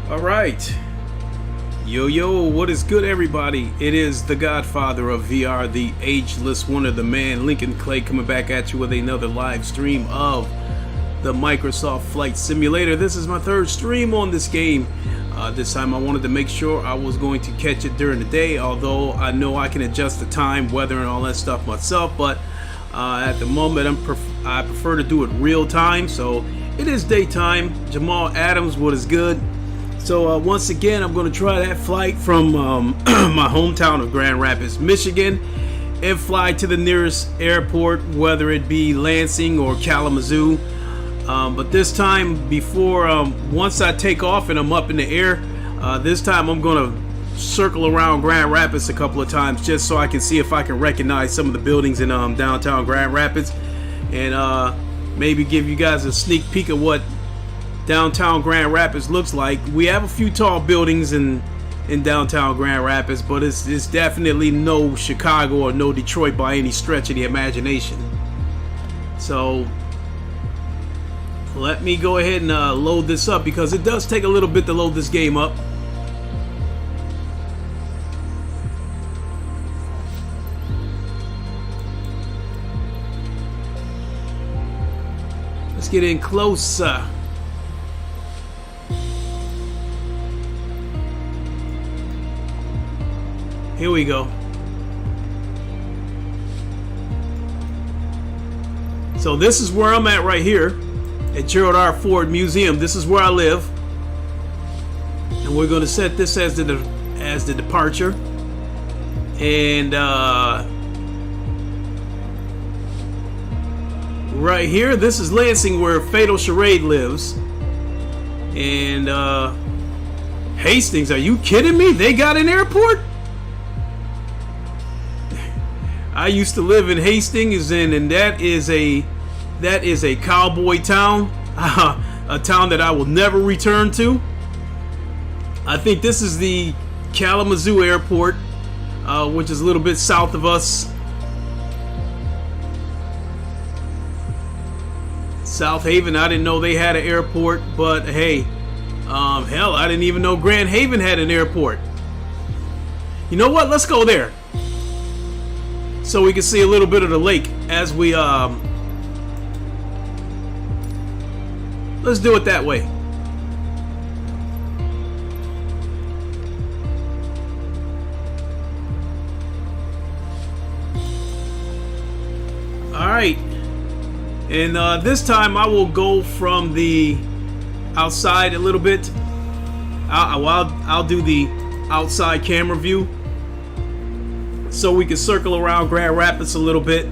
All right. Yo, what is good, everybody? It is the godfather of VR, the ageless wonder, the man, Lincoln Clay, coming back at you with another live stream of the Microsoft Flight Simulator. This is my third stream on this game. This time I wanted to make sure I was going to catch it during the day, although I know I can adjust the time, weather, and all that stuff myself, but at the moment I prefer to do it real time, so it is daytime. Jamal Adams, what is good? So once again, I'm going to try that flight from my hometown of Grand Rapids, Michigan, and fly to the nearest airport, whether it be Lansing or Kalamazoo. But this time, once I take off and I'm up in the air, this time I'm going to circle around Grand Rapids a couple of times just so I can see if I can recognize some of the buildings in downtown Grand Rapids, and maybe give you guys a sneak peek of what downtown Grand Rapids looks like. We have a few tall buildings in downtown Grand Rapids, but it's definitely no Chicago or no Detroit by any stretch of the imagination. So let me go ahead and load this up, because it does take a little bit to load this game up. Let's get in closer. Here we go. So this is where I'm at right here at Gerald R. Ford Museum. This is where I live, and we're going to set this as the departure. And right here, this is Lansing, where Fatal Charade lives. And Hastings, are you kidding me? They got an airport? I used to live in Hastings, and that is a cowboy town, a town that I will never return to. I think this is the Kalamazoo Airport, which is a little bit south of us. South Haven, I didn't know they had an airport, but hey, hell, I didn't even know Grand Haven had an airport. You know what? Let's go there, so we can see a little bit of the lake as we let's do it that way. All right, and this time I will go from the outside a little bit. I'll do the outside camera view, so we can circle around Grand Rapids a little bit.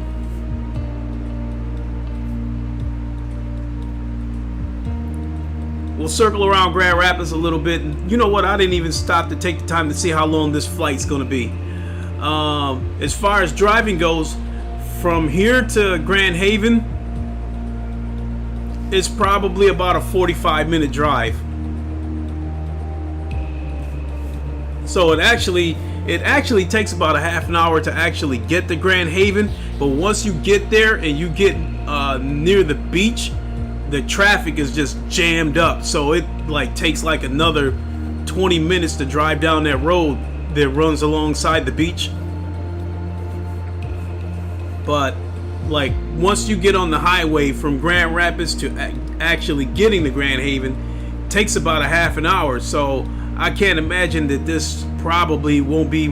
We'll circle around Grand Rapids a little bit. And you know what? I didn't even stop to take the time to see how long this flight's going to be. As far as driving goes, from here to Grand Haven, it's probably about a 45-minute drive. So it actually takes about a half an hour to actually get to Grand Haven, but once you get there and you get near the beach, the traffic is just jammed up, so it takes like another 20 minutes to drive down that road that runs alongside the beach. But once you get on the highway from Grand Rapids to actually getting to Grand Haven, it takes about a half an hour. So I can't imagine that this probably won't be,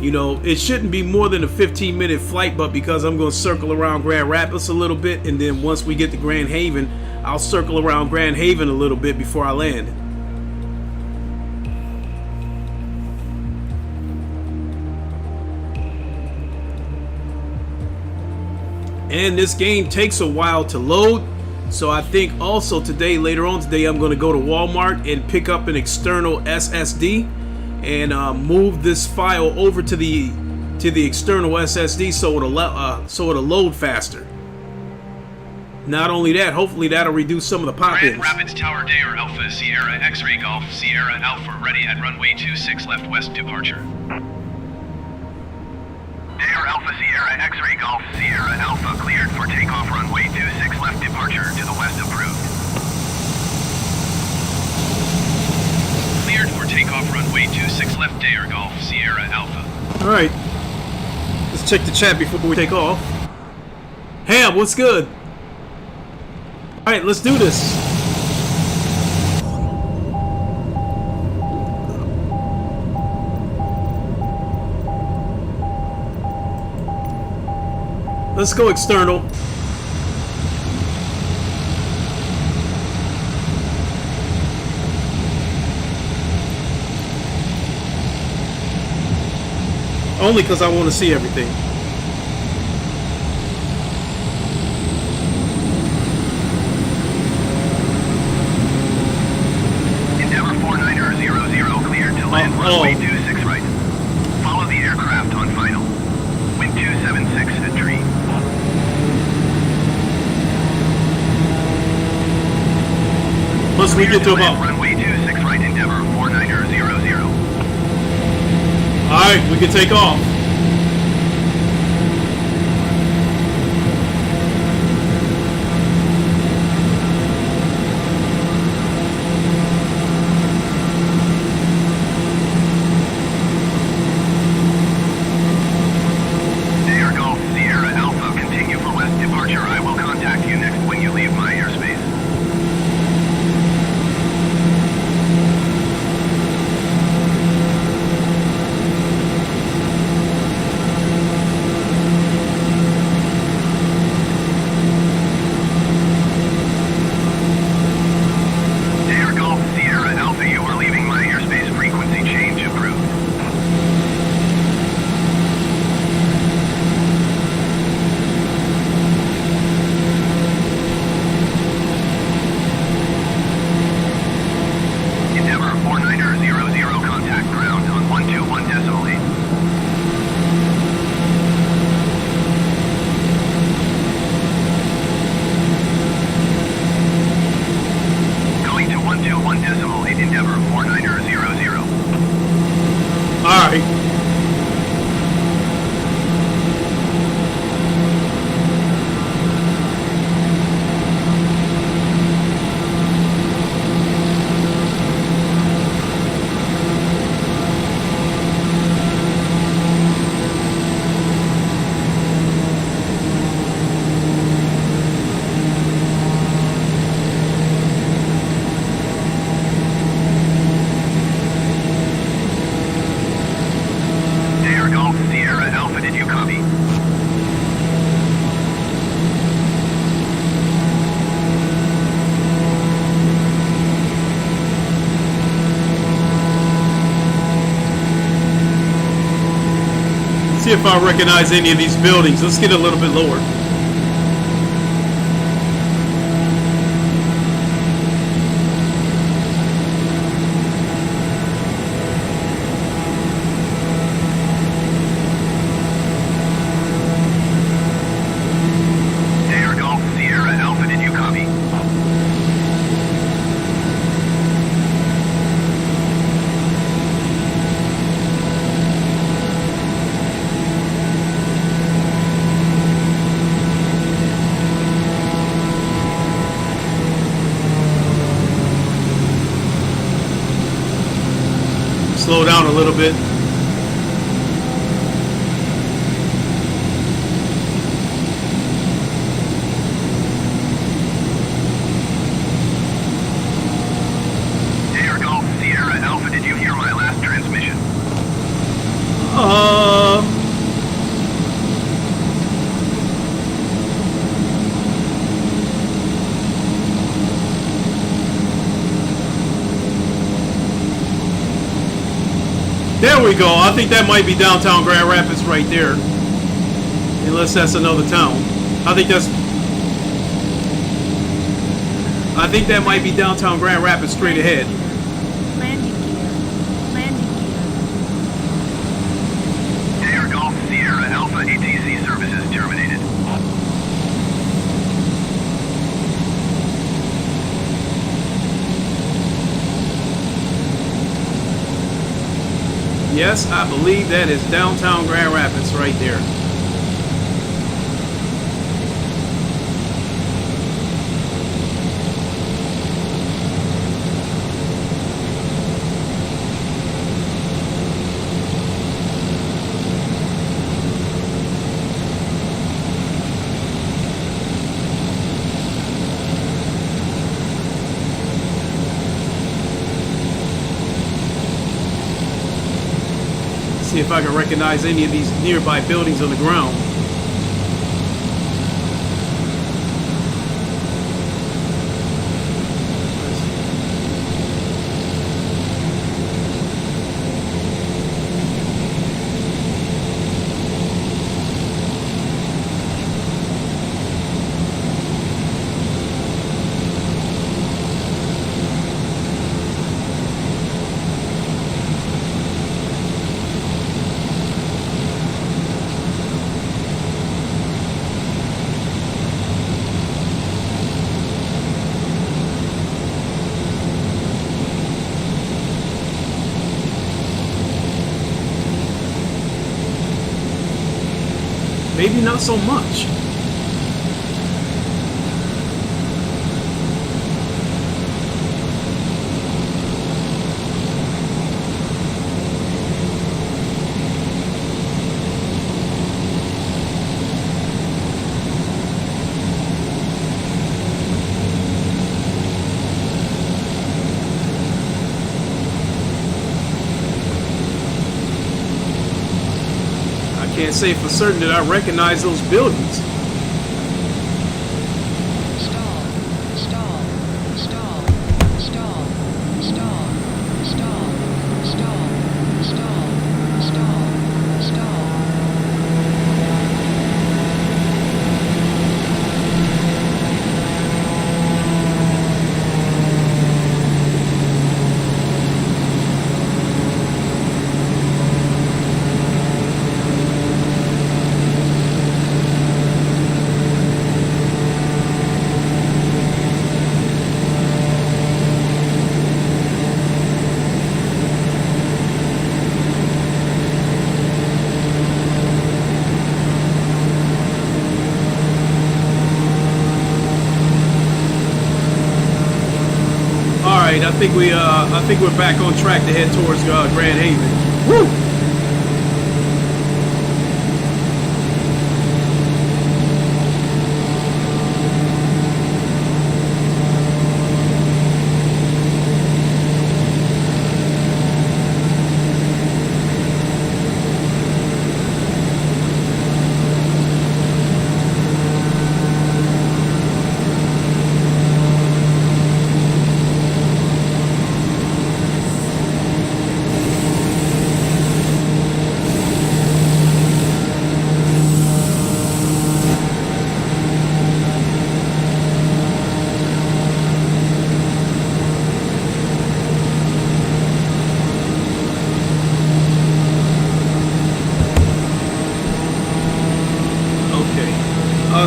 it shouldn't be more than a 15-minute flight, but because I'm going to circle around Grand Rapids a little bit, and then once we get to Grand Haven, I'll circle around Grand Haven a little bit before I land. And this game takes a while to load, so I think also later on today, I'm going to go to Walmart and pick up an external SSD and move this file over to the external SSD so it'll load faster. Not only that, hopefully that'll reduce some of the pop-ins. Grand Rapids Tower Dare Alpha Sierra X-Ray Golf Sierra Alpha ready at runway 26 left west departure. Dare Alpha Sierra X-Ray Golf Sierra Alpha cleared for takeoff runway 26 left departure to the west approved. off runway 26 left, Air Golf, Sierra Alpha. All right. Let's check the chat before we take off. Ham, what's good? All right, let's do this. Let's go external. Only because I want to see everything. Endeavour 4900 cleared to land runway 26 right. Follow the aircraft on final. Wind 276 at tree. Once we get to about... Runway 26 right, Endeavour 4900. Alright, we can take off. Air Golf, Sierra Alpha, continue for west departure. I will contact you next when you leave my airspace. Air Golf, Sierra Alpha, you are leaving my airspace. Frequency change approved. Endeavour 4900, contact ground on 121.8. Going to 121.8, Endeavour 4900. Alright. Air Golf, Sierra Alpha, did you copy? See if I recognize any of these buildings. Let's get a little bit lower. Air Golf, Sierra Alpha, did you copy? Slow down a little bit. Air Golf, Sierra Alpha, did you hear my last transmission? There we go. I think that might be downtown Grand Rapids right there. Unless that's another town. I think that might be downtown Grand Rapids straight ahead. Landing gear. Landing gear. Air Golf, Sierra Alpha, ATC services terminated. Yes, I believe that is downtown Grand Rapids right there. See if I can recognize any of these nearby buildings on the ground. Maybe not so much. Can't say for certain that I recognize those buildings. I think we're back on track to head towards Grand Haven. Woo!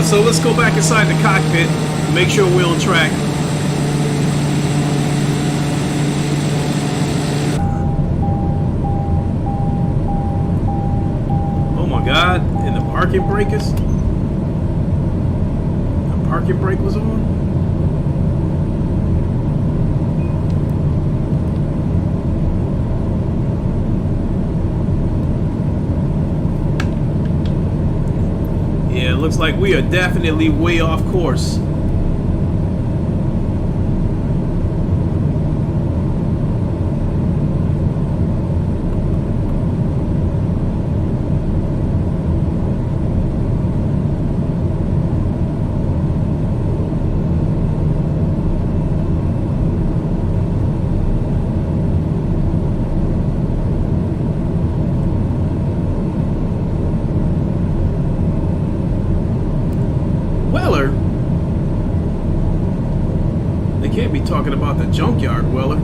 So let's go back inside the cockpit, make sure we're on track. Oh my God, and the parking brake is... The parking brake was on? Looks like we are definitely way off course. Can't be talking about the junkyard, Weller.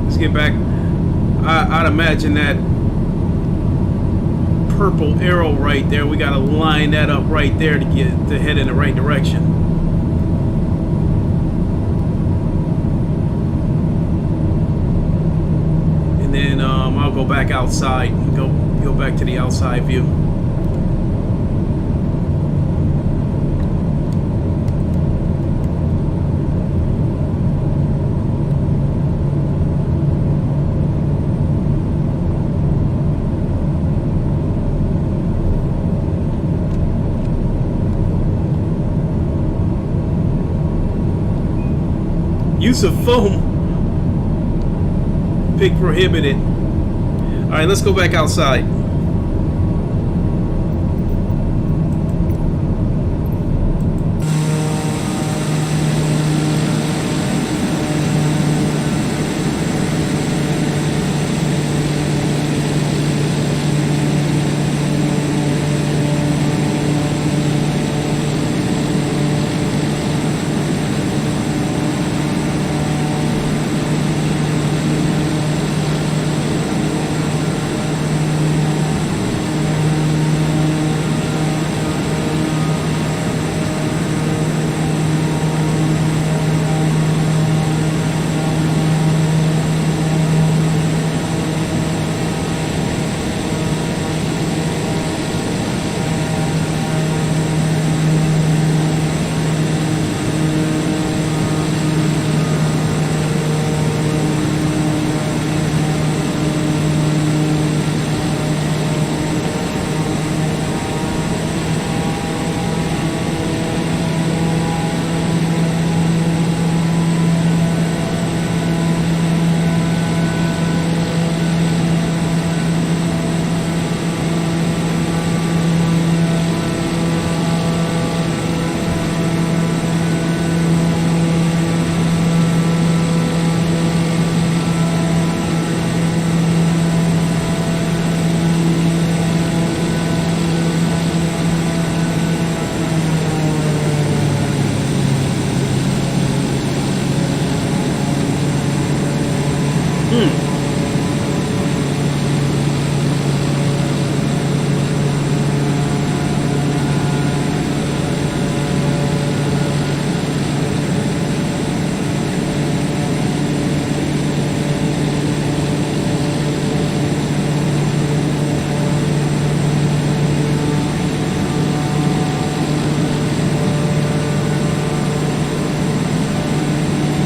Let's get back. I'd imagine that purple arrow right there, we gotta line that up right there to get to head in the right direction. And then I'll go back outside and go back to the outside view. use of foam. Pig prohibited. Alright, let's go back outside.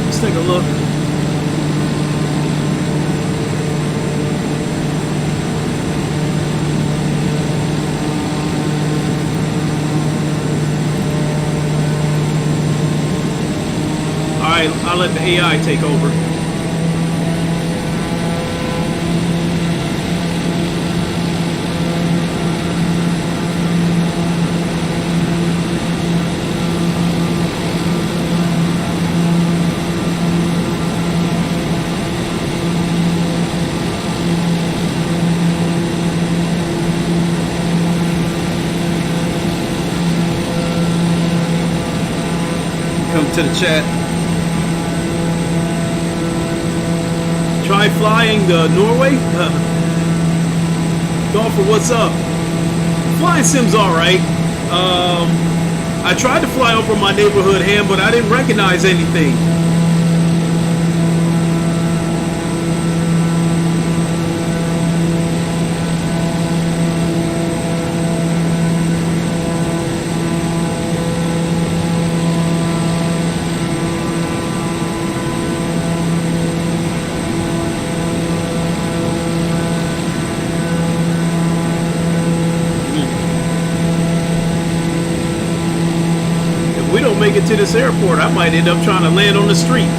Let's take a look. Alright, I'll let the AI take over. Come to the chat. Try flying Norway? Golfer, what's up? Flying sim's alright. I tried to fly over my neighborhood ham, but I didn't recognize anything. We don't make it to this airport, I might end up trying to land on the street.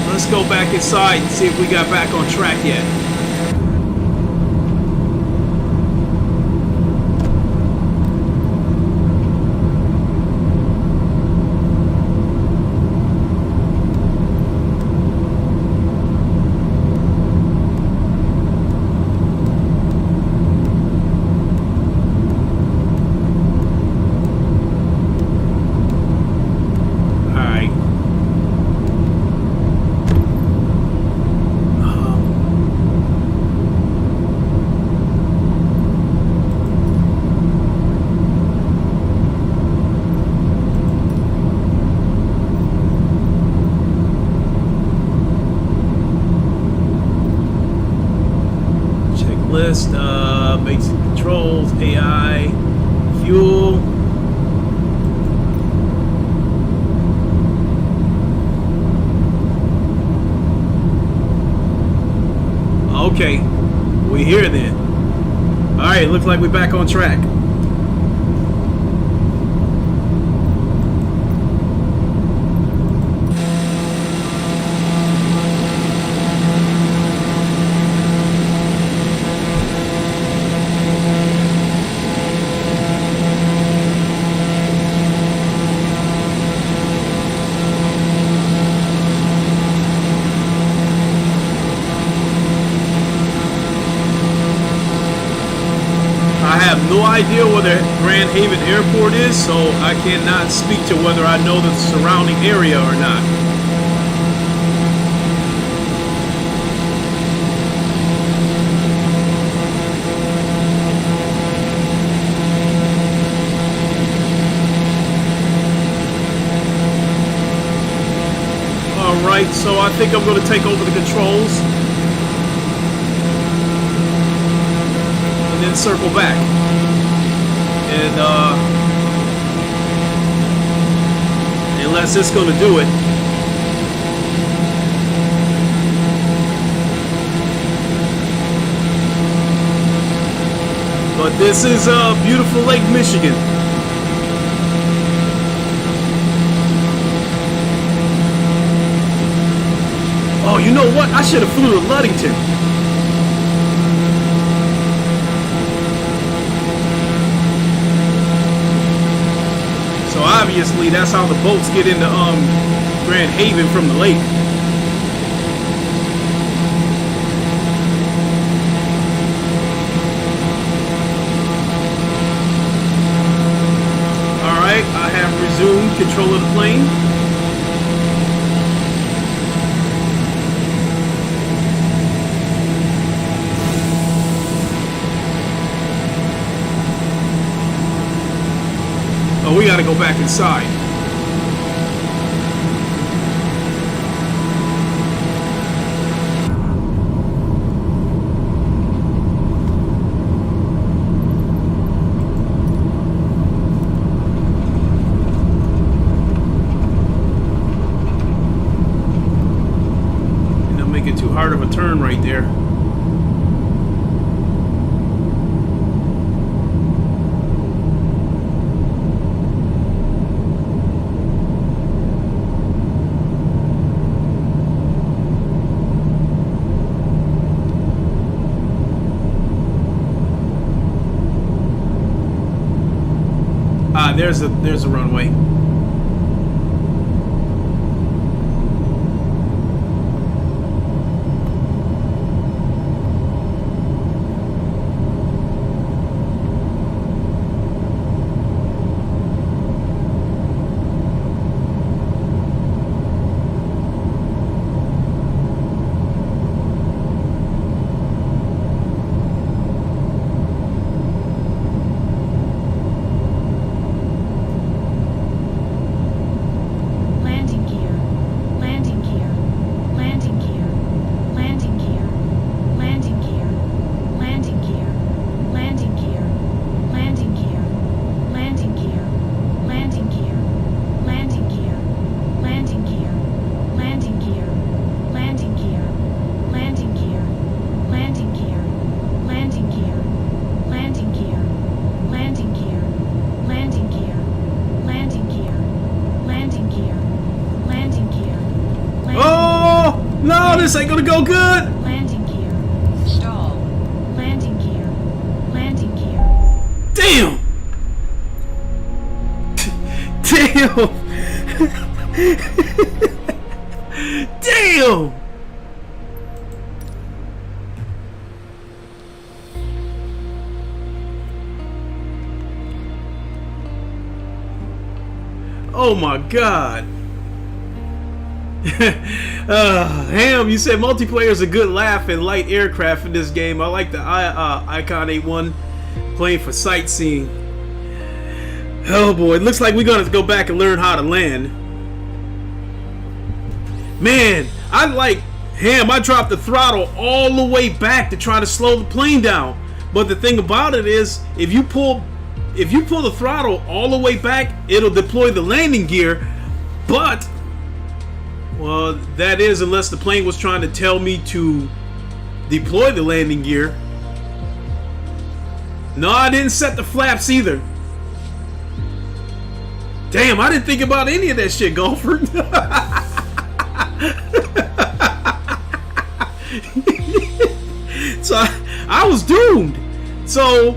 Let's go back inside and see if we got back on track yet. AI, fuel. Okay, we here then. All right, looks like we're back on track. I have no idea where the Grand Haven Airport is, so I cannot speak to whether I know the surrounding area or not. Alright, so I think I'm going to take over the controls. And then circle back. And unless it's gonna do it. But this is beautiful Lake Michigan. Oh, you know what? I should have flew to Ludington. So obviously that's how the boats get into Grand Haven from the lake. Alright, I have resumed control of the plane. Oh, we gotta go back inside. And I'm making too hard of a turn right there. There's a runway. This ain't gonna go good. Landing gear. Stall. Landing gear. Landing gear. Damn. Damn. Damn. Oh my God. Ham, you said multiplayer is a good laugh and light aircraft in this game. I like the Icon 81 playing for sightseeing. Oh boy, it looks like we're gonna go back and learn how to land. Man, I dropped the throttle all the way back to try to slow the plane down. But the thing about it is, if you pull the throttle all the way back, it'll deploy the landing gear. But, well, that is unless the plane was trying to tell me to deploy the landing gear. No, I didn't set the flaps either. Damn, I didn't think about any of that shit, Golfer. So I was doomed. So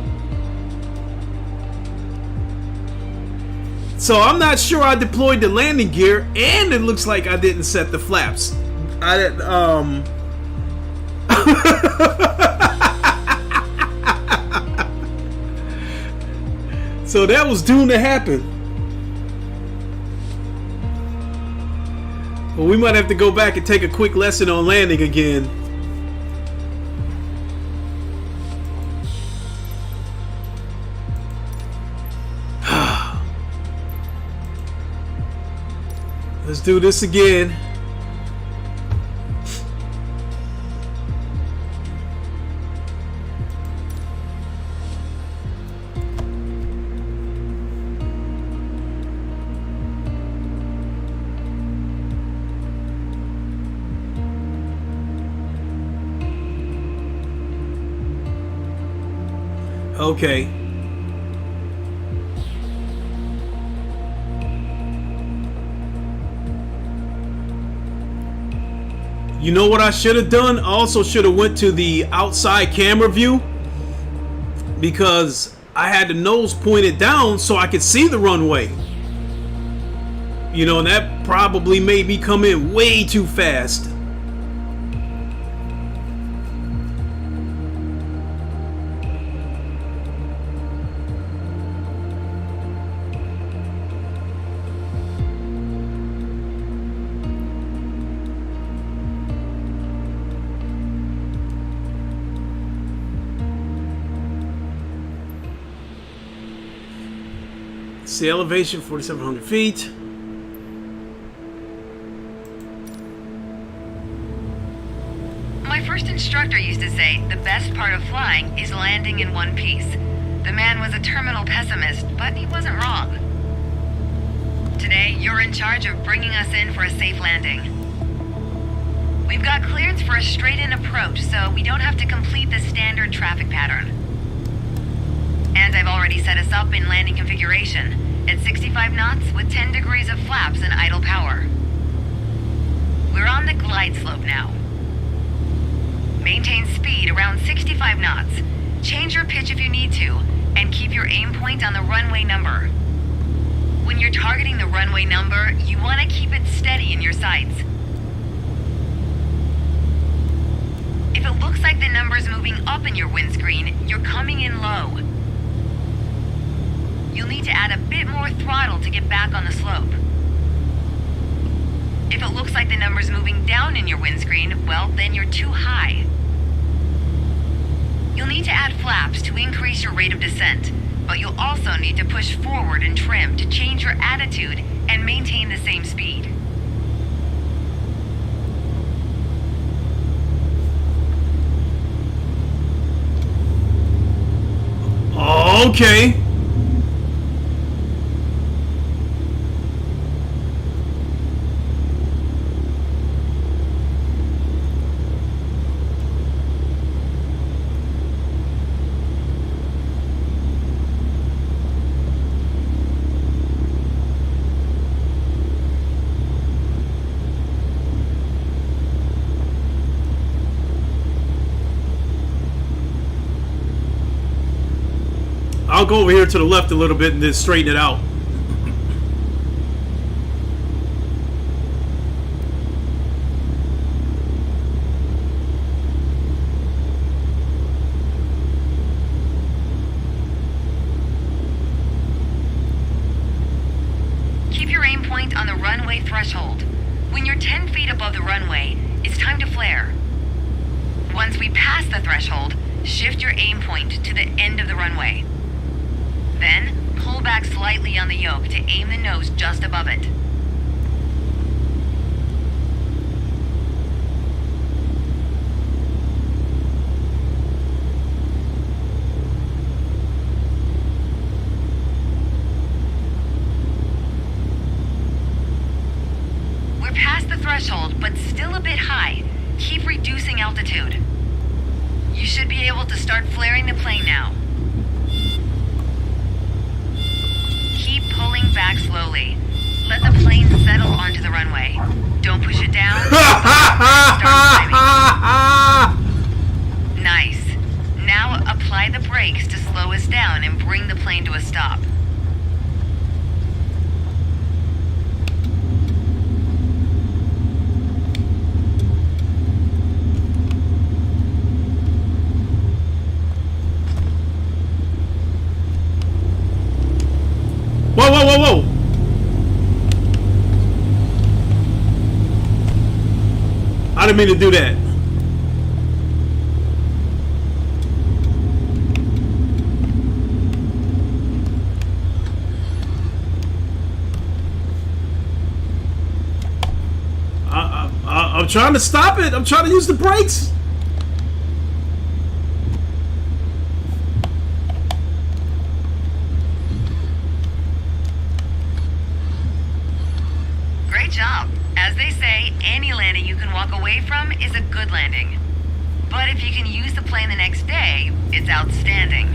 I'm not sure I deployed the landing gear, and it looks like I didn't set the flaps. So that was doomed to happen. Well, we might have to go back and take a quick lesson on landing again. Let's do this again. Okay. You know what I should have done? I also should have went to the outside camera view, because I had the nose pointed down so I could see the runway. You know, and that probably made me come in way too fast. See, elevation 4,700 feet. My first instructor used to say the best part of flying is landing in one piece. The man was a terminal pessimist, but he wasn't wrong. Today, you're in charge of bringing us in for a safe landing. We've got clearance for a straight-in approach, so we don't have to complete the standard traffic pattern. And I've already set us up in landing configuration at 65 knots with 10 degrees of flaps and idle power. We're on the glide slope now. Maintain speed around 65 knots. Change your pitch if you need to, and keep your aim point on the runway number. When you're targeting the runway number, you want to keep it steady in your sights. If it looks like the number's moving up in your windscreen, you're coming in low. You'll need to add a bit more throttle to get back on the slope. If it looks like the number's moving down in your windscreen, well, then you're too high. You'll need to add flaps to increase your rate of descent, but you'll also need to push forward and trim to change your attitude and maintain the same speed. Okay. I'll go over here to the left a little bit and then straighten it out. Keep your aim point on the runway threshold. When you're 10 feet above the runway, it's time to flare. Once we pass the threshold, shift your aim point to the end of the runway. Then, pull back slightly on the yoke to aim the nose just above it. threshold, but still a bit high. Keep reducing altitude. You should be able to start flaring the plane now. Keep pulling back slowly. Let the plane settle onto the runway. Don't push it down. Start climbing. Nice. Now apply the brakes to slow us down and bring the plane to a stop. Whoa, whoa, whoa, whoa! I didn't mean to do that. I'm trying to stop it. I'm trying to use the brakes. Great job. As they say, any landing you can walk away from is a good landing. But if you can use the plane the next day, it's outstanding.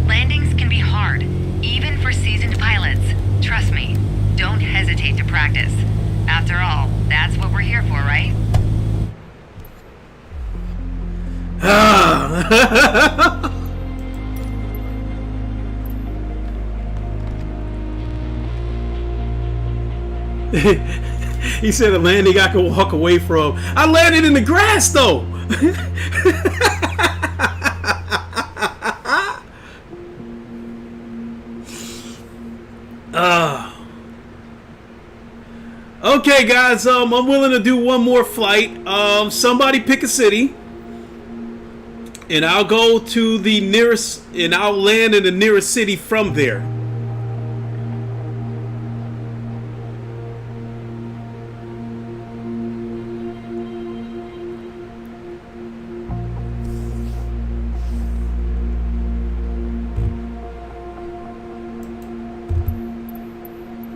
Landings can be hard, even for seasoned pilots. Trust me, don't hesitate to practice. After all, that's what we're here for, right? He said a landing I could walk away from. I landed in the grass though. Okay, guys. I'm willing to do one more flight. Somebody pick a city, and I'll go to the nearest, and I'll land in the nearest city from there.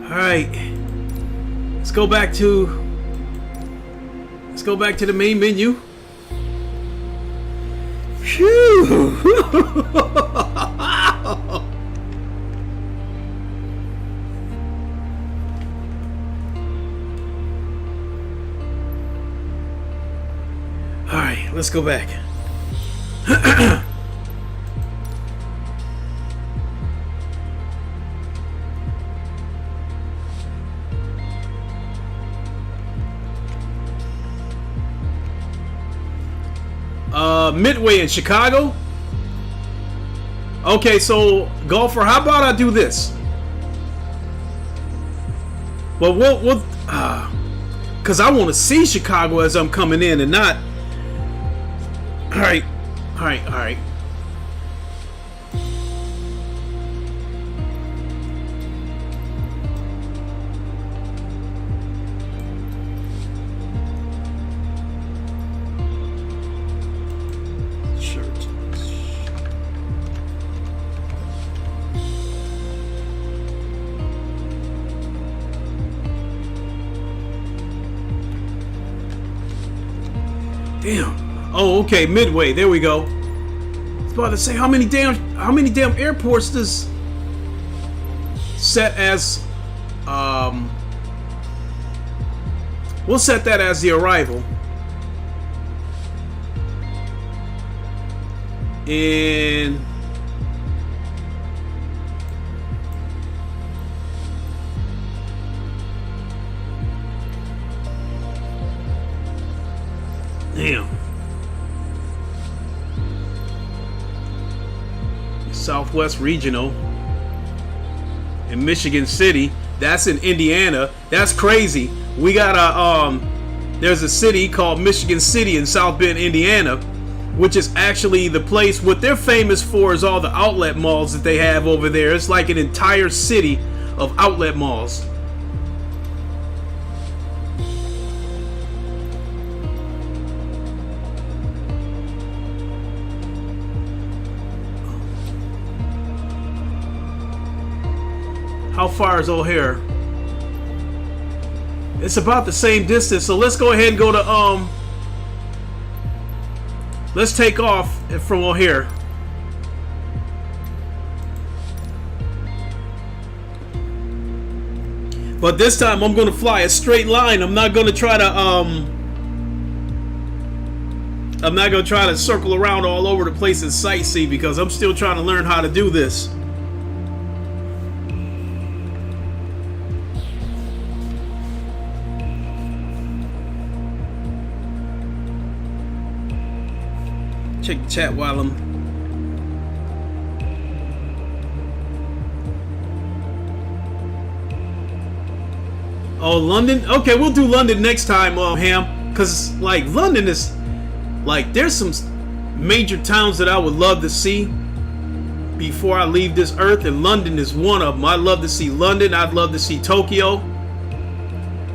All right. Let's go back to the main menu. Phew. All right, let's go back. Midway in Chicago. Okay, so golfer, how about I do this? Well, we'll because I want to see Chicago as I'm coming in, and not. All right. Damn. Oh, okay. Midway. There we go. I was about to say how many damn airports does set as we'll set that as the arrival. And damn. Southwest Regional in Michigan City. That's in Indiana. That's crazy. We got a there's a city called Michigan City in South Bend, Indiana, which is actually the place. What they're famous for is all the outlet malls that they have over there. It's like an entire city of outlet malls. How far is O'Hare? It's about the same distance, so let's go ahead and go to let's take off from on here. But this time I'm going to fly a straight line. I'm not going to try to circle around all over the place and sightsee, because I'm still trying to learn how to do this. Check the chat while I'm... Oh, London? Okay, we'll do London next time, Ham. Because, like, London is... Like, there's some major towns that I would love to see before I leave this earth, and London is one of them. I'd love to see London. I'd love to see Tokyo.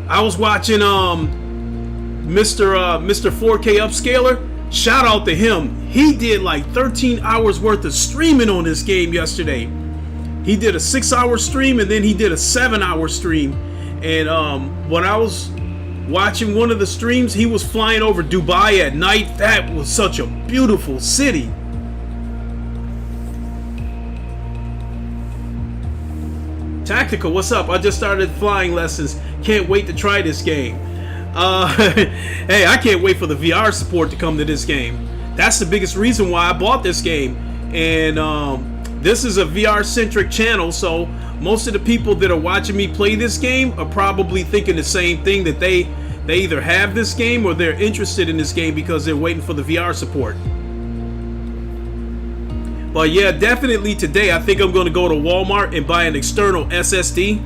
I was watching Mr. 4K Upscaler. Shout out to him. He did like 13 hours worth of streaming on this game yesterday. He did a 6-hour stream, and then he did a 7-hour stream. And when I was watching one of the streams, he was flying over Dubai at night. That was such a beautiful city. Tactical, what's up? I just started flying lessons. Can't wait to try this game. Hey, I can't wait for the VR support to come to this game. That's the biggest reason why I bought this game. And this is a VR-centric channel, so most of the people that are watching me play this game are probably thinking the same thing, that they either have this game or they're interested in this game because they're waiting for the VR support. But yeah, definitely today I think I'm going to go to Walmart and buy an external SSD,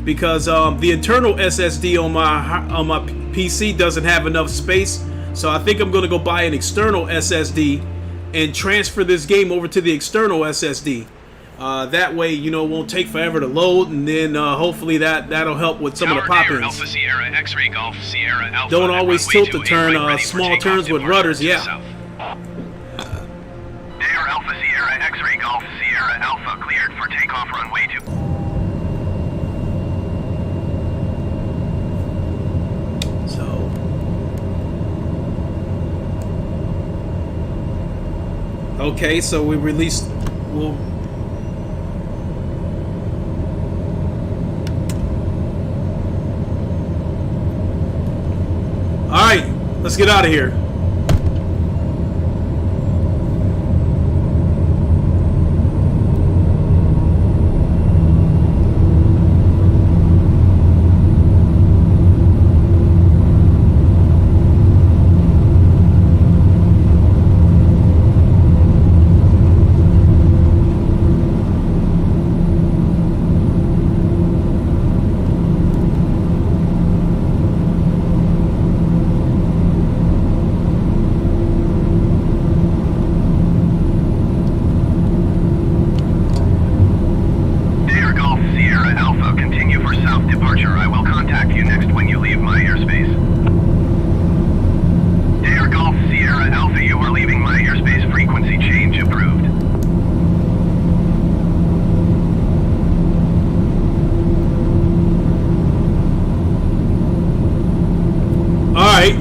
because the internal SSD on my PC doesn't have enough space. So I think I'm going to go buy an external SSD and transfer this game over to the external SSD. That way, you know, it won't take forever to load, and then hopefully that'll help with some of the pop-ins. Alpha Sierra X-Ray Golf Sierra Alpha. Don't always tilt to turn small turns with rudders, yeah. Dare Alpha Sierra X-Ray Golf Sierra Alpha cleared for takeoff runway 2. Okay, so we released. All right, let's get out of here.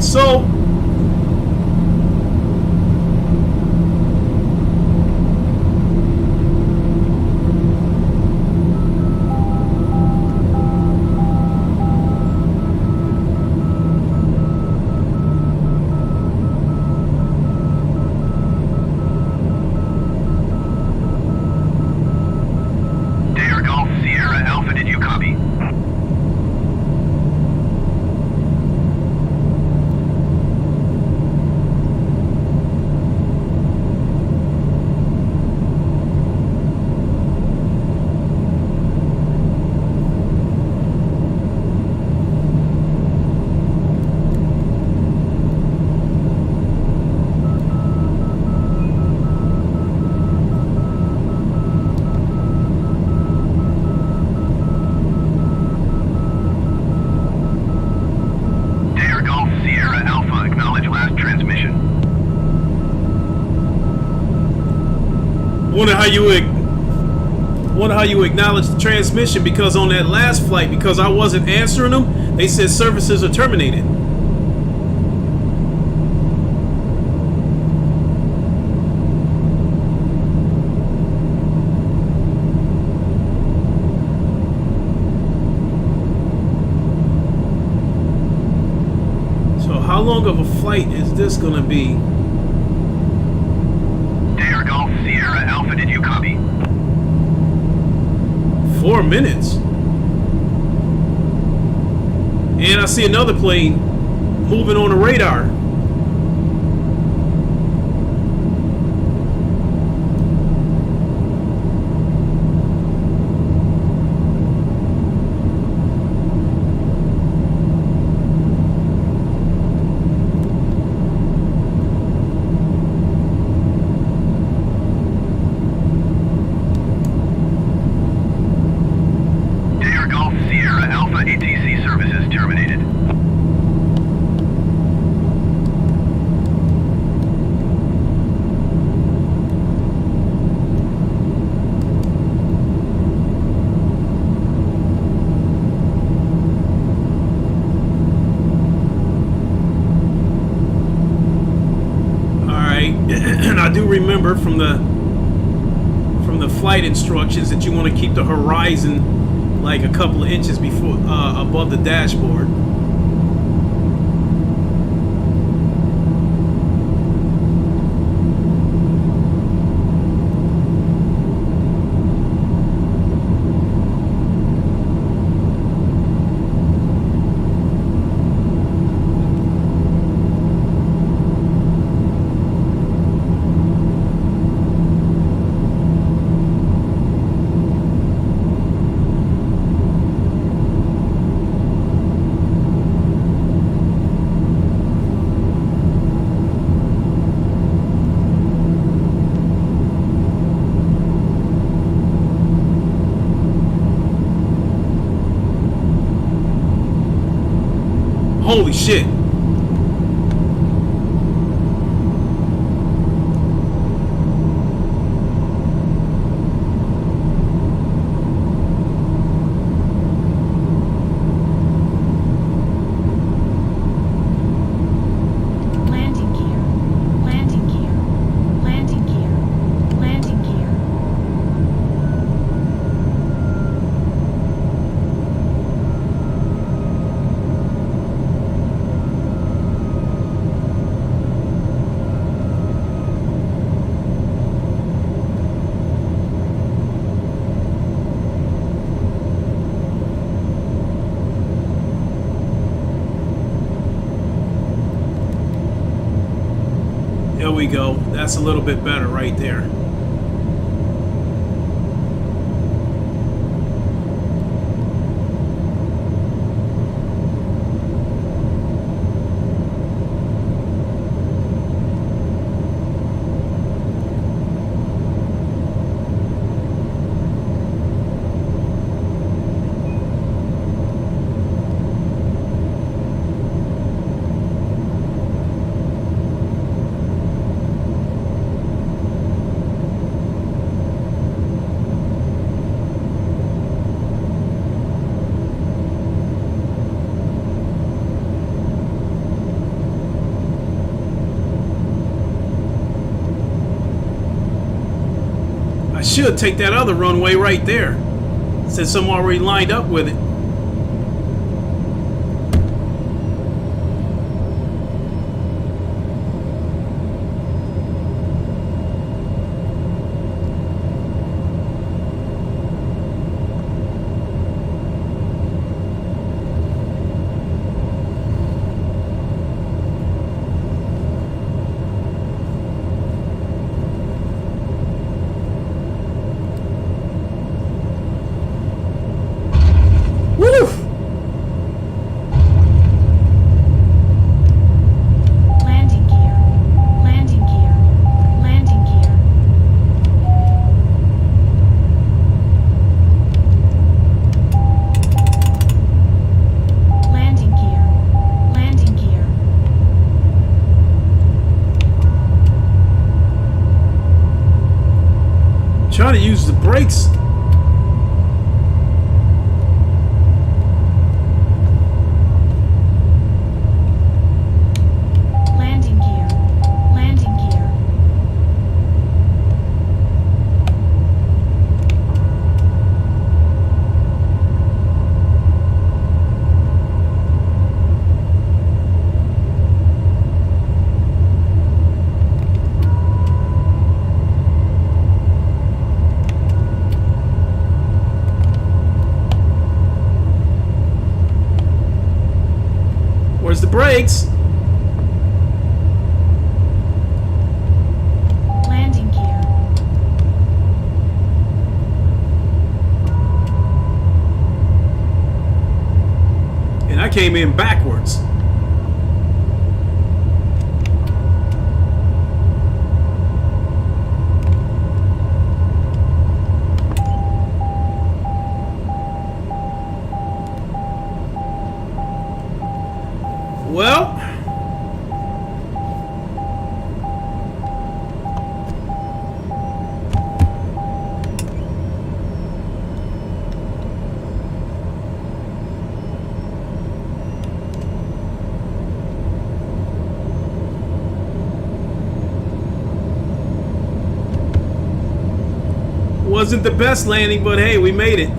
So wonder how you would. Wonder how you acknowledge the transmission, because on that last flight, because I wasn't answering them, they said services are terminated. So how long of a flight is this gonna be? Dare Golf Sierra Alpha, did you copy? 4 minutes. And I see another plane moving on the radar. Dare Golf Sierra Alpha, ATC services terminated. Alright. And I do remember from the flight instructions that you want to keep the horizon like a couple of inches before above the dashboard. Holy shit. Landing gear. Landing gear. Landing gear. Landing gear. There we go. That's a little bit better right there. I should take that other runway right there, since I'm already lined up with it. Woo! Landing gear. Landing gear. Landing gear. Landing gear. Landing gear. Trying to use the brakes Where's the brakes? Landing gear. And I came in backwards. Well, wasn't the best landing, but hey, we made it.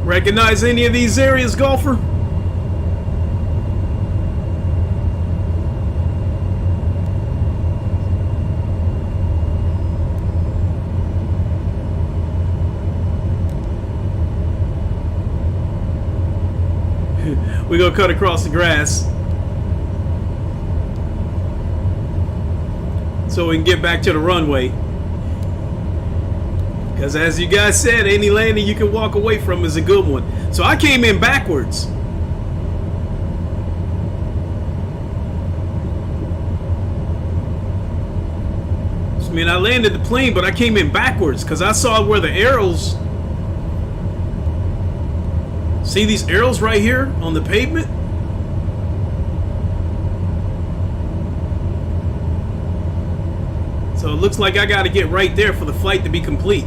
Recognize any of these areas, golfer? We're gonna cut across the grass so we can get back to the runway. Because as you guys said, any landing you can walk away from is a good one. So I came in backwards. I mean, I landed the plane, but I came in backwards because I saw where the arrows... See these arrows right here on the pavement? So it looks like I got to get right there for the flight to be complete.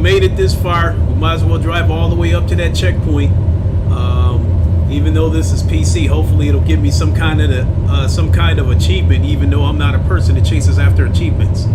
Made it this far, we might as well drive all the way up to that checkpoint. Even though this is PC, hopefully it'll give me some kind of achievement, even though I'm not a person that chases after achievements.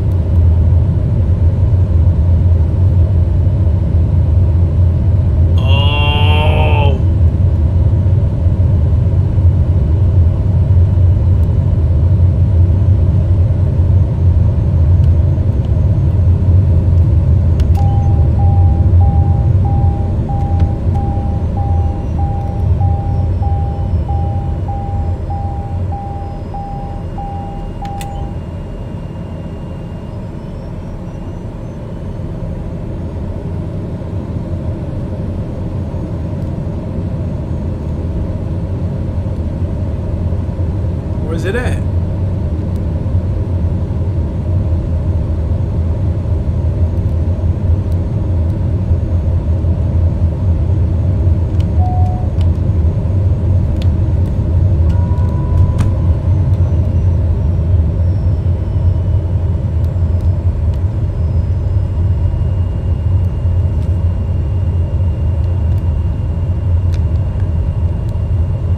Where's it at?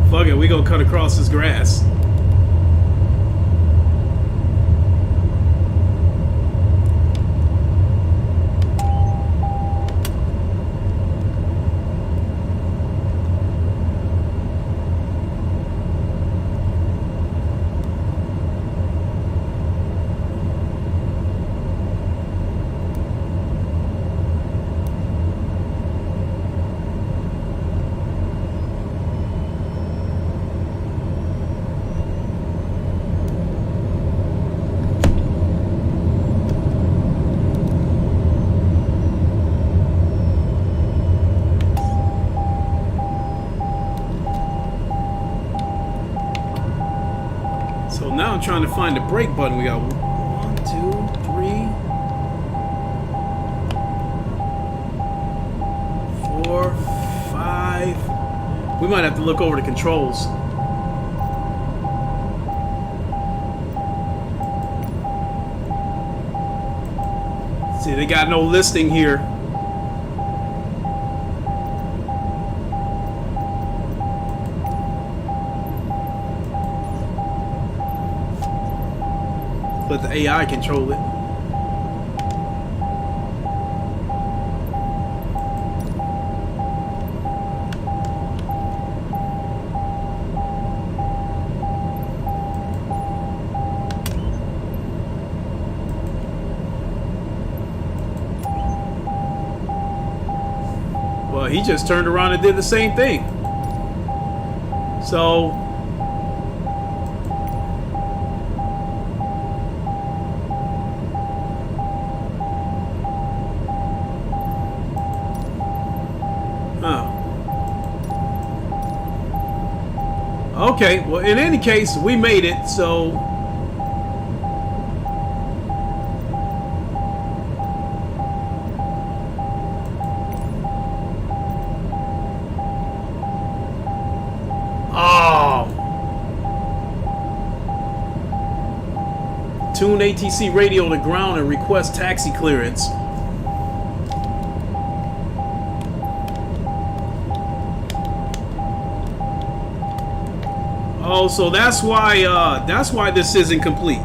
Fuck it, we gonna cut across this grass. So now I'm trying to find the brake button. We got 1, 2, 3. might have to look over the controls. See, they got no listing here. Let the AI control it. Well, he just turned around and did the same thing. So okay, well, in any case, we made it, so tune ATC radio to ground and request taxi clearance. Oh, so that's why this isn't complete.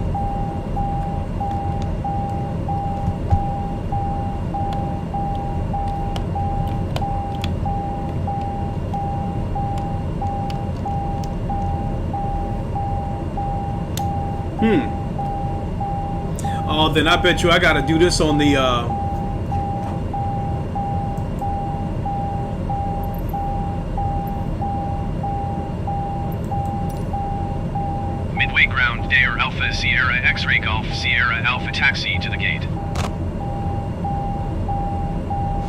Oh, then I bet you I gotta do this on the Midway ground, Dare Alpha Sierra X-Ray Golf Sierra Alpha taxi to the gate.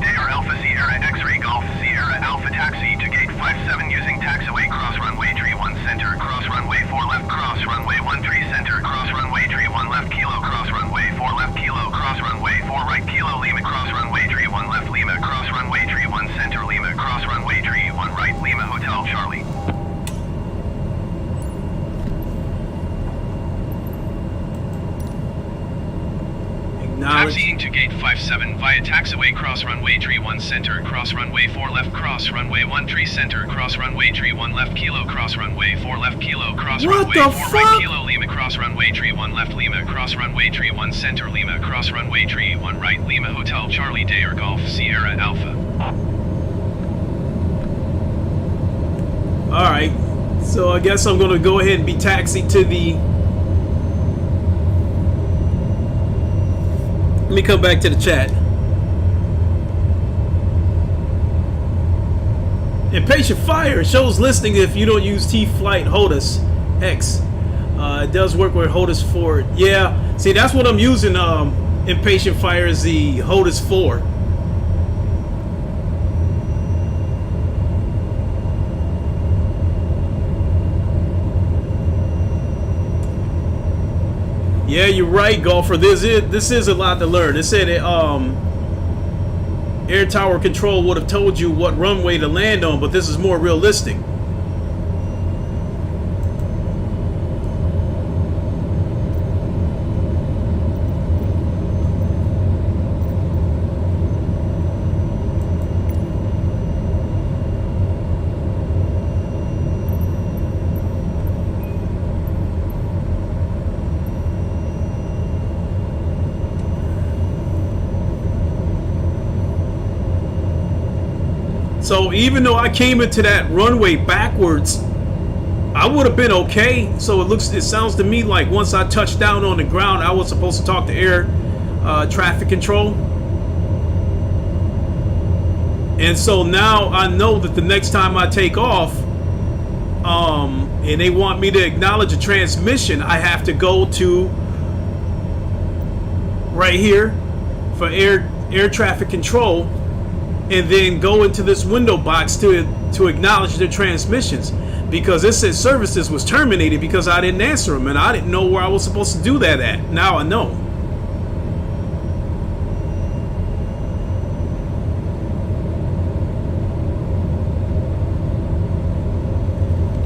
Dare Alpha Sierra X-Ray Golf Sierra Alpha taxi to gate 57 using taxiway cross runway tree 1 center cross runway 4 left cross runway 1 tree center cross runway tree 1 left kilo cross runway 4 left kilo cross runway 4 right kilo Lima cross runway tree 1 left Lima cross runway tree 1 center Lima cross runway tree 1 right Lima Hotel Charlie. Taxiing to gate 57 via taxiway cross runway tree 1 center cross runway 4 left cross runway 1 tree center cross runway tree 1 left kilo cross runway 4 left kilo cross runway 4 right kilo Lima cross runway tree 1 left Lima cross runway tree 1 center Lima cross runway tree 1 right Lima Hotel Charlie Dare Golf Sierra Alpha. Alright, so I guess I'm gonna go ahead and be taxied to the... Let me come back to the chat. Impatient Fire shows listing if you don't use T-Flight HOTAS X. It does work with HOTAS 4. Yeah, see, that's what I'm using. Impatient Fire is the HOTAS 4. Yeah, you're right, golfer. This is a lot to learn. It said it, air tower control would have told you what runway to land on, but this is more realistic. So even though I came into that runway backwards, I would have been okay. So it sounds to me like once I touched down on the ground, I was supposed to talk to air traffic control. And so now I know that the next time I take off, and they want me to acknowledge a transmission, I have to go to right here for air traffic control, and then go into this window box to acknowledge their transmissions, because it said services was terminated because I didn't answer them, and I didn't know where I was supposed to do that at. Now I know.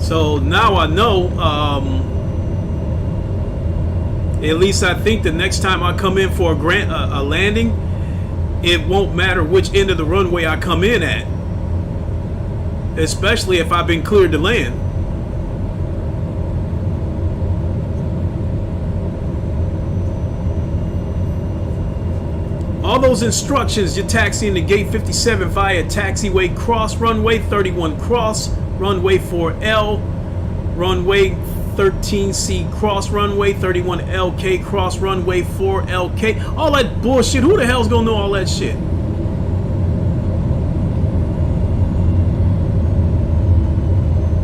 So now I know, at least I think the next time I come in for a landing, it won't matter which end of the runway I come in at. Especially if I've been cleared to land. All those instructions, you're taxiing to gate 57 via taxiway cross runway 31 cross, runway 4L, runway 13C cross runway 31LK cross runway 4LK. All that bullshit. Who the hell's gonna know all that shit?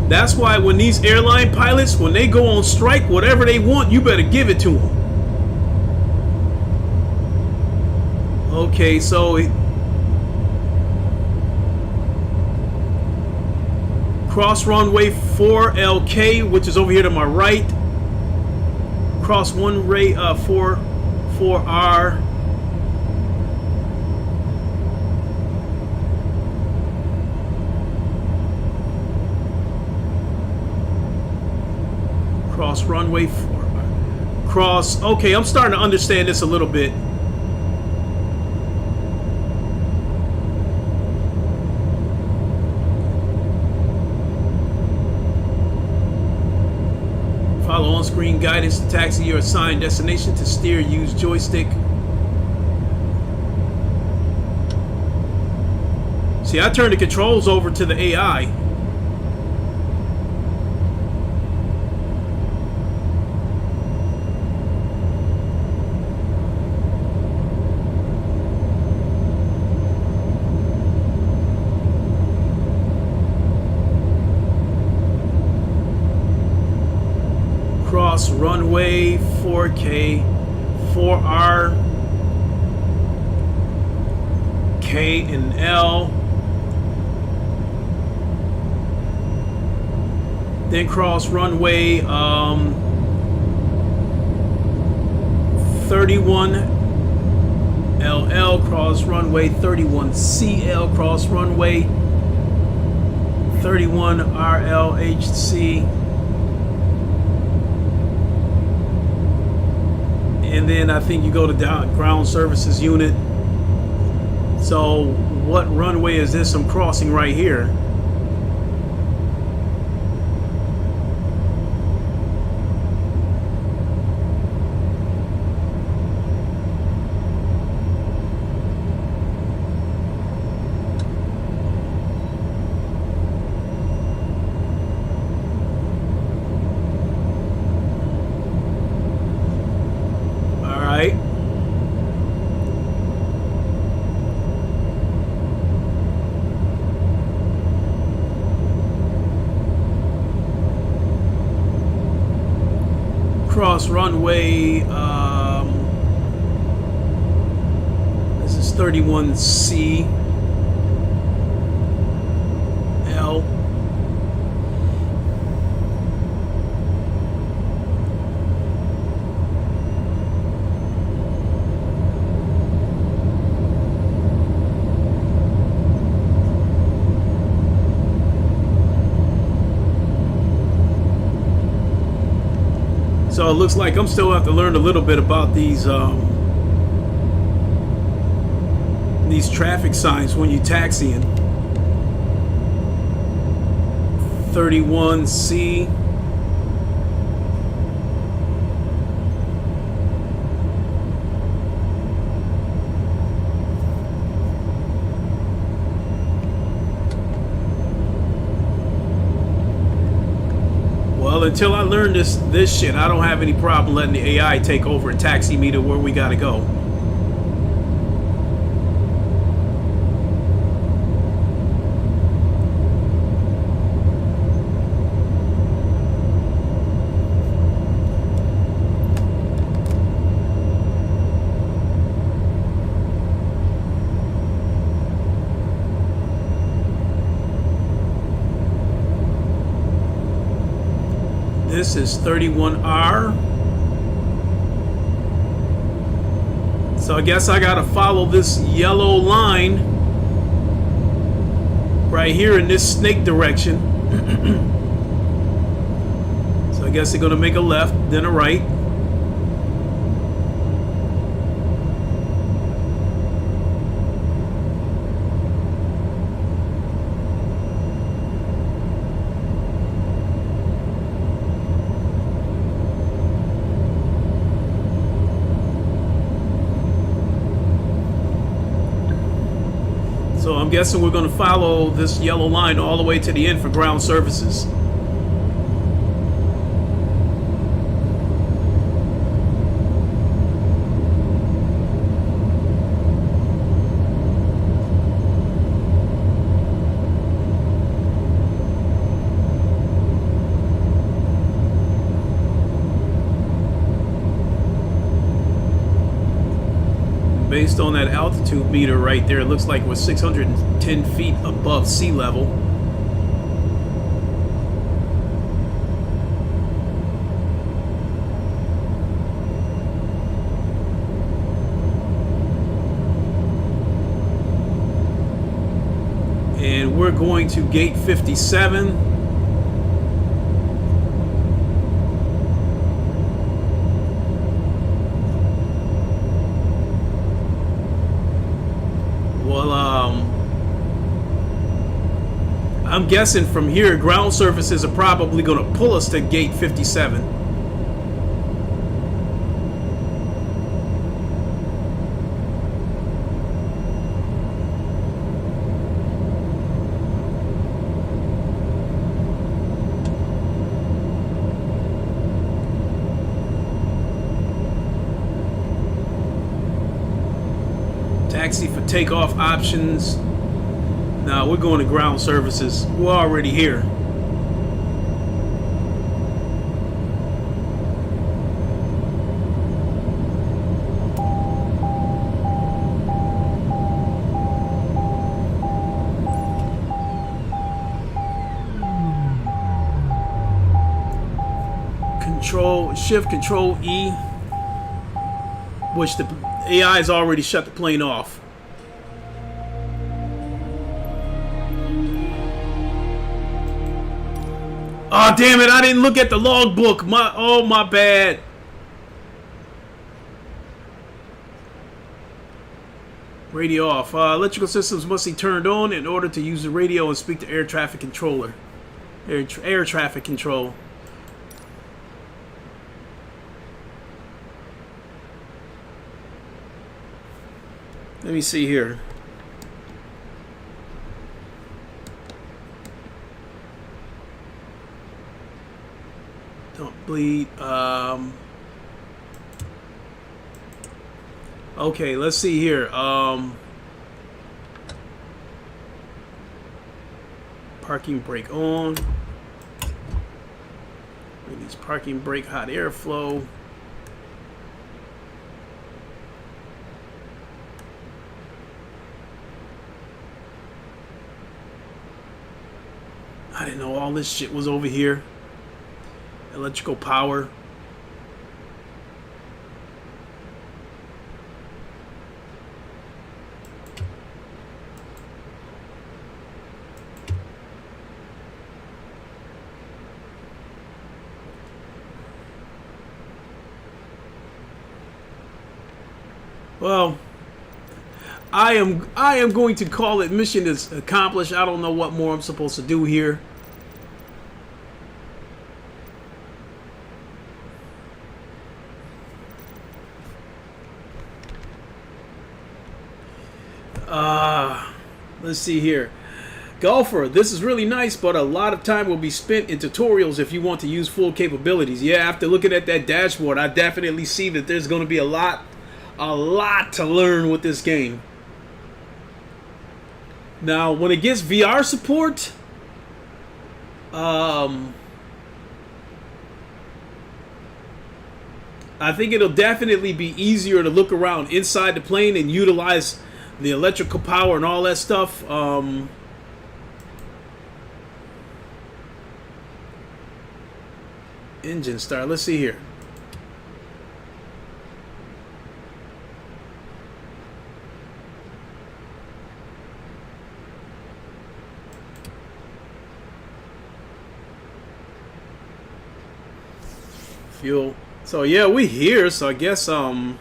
That's why when these airline pilots, when they go on strike, whatever they want, you better give it to them. Okay, so cross runway 4LK, which is over here to my right. Cross 4R. Cross runway 4. Cross. Okay, I'm starting to understand this a little bit. Follow on-screen guidance to taxi your assigned destination. To steer, use joystick. See, I turned the controls over to the AI. Cross runway 4K 4R K and L, then cross runway 31 LL, cross runway 31 CL, cross runway 31 RLHC. And then I think you go to ground services unit. So what runway is this I'm crossing right here? Cross runway, this is 31C L. So it looks like I'm still have to learn a little bit about these traffic signs when you taxiing. 31C. Well, until I learn this shit, I don't have any problem letting the AI take over and taxi me to where we gotta go. This is 31R. So I guess I gotta follow this yellow line right here in this snake direction. guess they're gonna make a left, then a right. So I'm guessing we're going to follow this yellow line all the way to the end for ground services. Based on that altitude meter right there, it looks like we're 610 feet above sea level. And we're going to gate 57. I'm guessing from here, ground services are probably going to pull us to gate 57. Taxi for takeoff options. Now we're going to ground services. We're already here. Shift Control E, which the AI has already shut the plane off. Oh, damn it, I didn't look at the logbook. My bad. Radio off. Electrical systems must be turned on in order to use the radio and speak to air traffic controller. Air traffic control. Let me see here. Don't bleed. Okay, let's see here. Parking brake on. Release parking brake, hot airflow. I didn't know all this shit was over here. Electrical power. Well, I am going to call it mission is accomplished. I don't know what more I'm supposed to do here. Let's see here. Golfer, this is really nice, but a lot of time will be spent in tutorials if you want to use full capabilities. Yeah, after looking at that dashboard, I definitely see that there's going to be a lot to learn with this game. Now, when it gets VR support, I think it'll definitely be easier to look around inside the plane and utilize the electrical power and all that stuff. Engine start. Let's see here. fuel. So yeah, we here. So I guess well,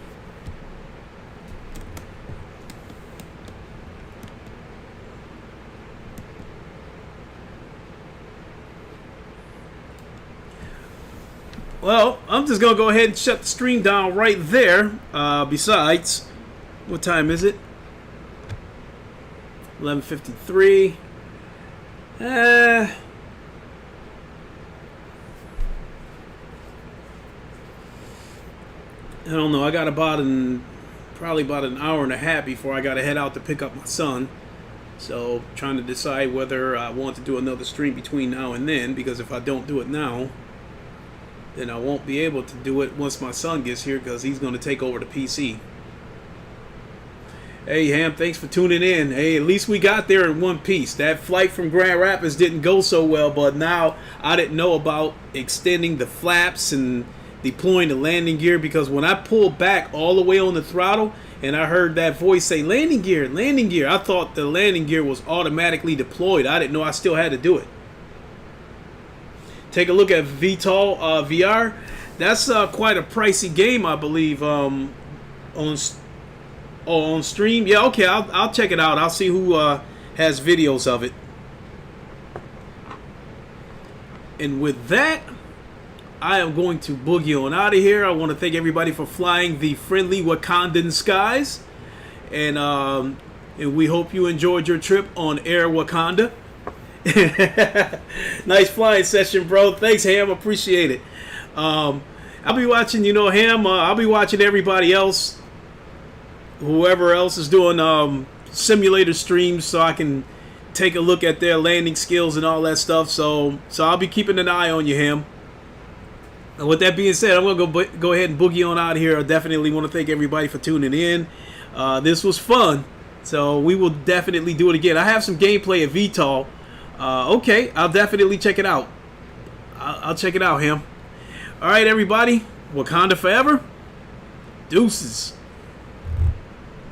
I'm just gonna go ahead and shut the stream down right there. Besides, what time is it? 11:53. I don't know. I got probably about an hour and a half before I got to head out to pick up my son. So trying to decide whether I want to do another stream between now and then, because if I don't do it now, then I won't be able to do it once my son gets here, because he's going to take over the PC. Hey Ham, thanks for tuning in. Hey, at least we got there in one piece. That flight from Grand Rapids didn't go so well, but now I didn't know about extending the flaps and deploying the landing gear, because when I pulled back all the way on the throttle and I heard that voice say landing gear, I thought the landing gear was automatically deployed. I didn't know I still had to do it. Take a look at VTOL VR. That's quite a pricey game, I believe, on stream. Yeah, okay, I'll check it out. I'll see who has videos of it. And with that, I am going to boogie on out of here. I want to thank everybody for flying the friendly Wakandan skies. And we hope you enjoyed your trip on Air Wakanda. Nice flying session, bro. Thanks, Ham. Appreciate it. I'll be watching, Ham. I'll be watching everybody else. Whoever else is doing simulator streams, so I can take a look at their landing skills and all that stuff. So I'll be keeping an eye on you, Ham. And with that being said, I'm going to go ahead and boogie on out of here. I definitely want to thank everybody for tuning in. This was fun. So we will definitely do it again. I have some gameplay at VTOL. Okay, I'll definitely check it out. I'll check it out, Ham. All right, everybody. Wakanda forever. Deuces.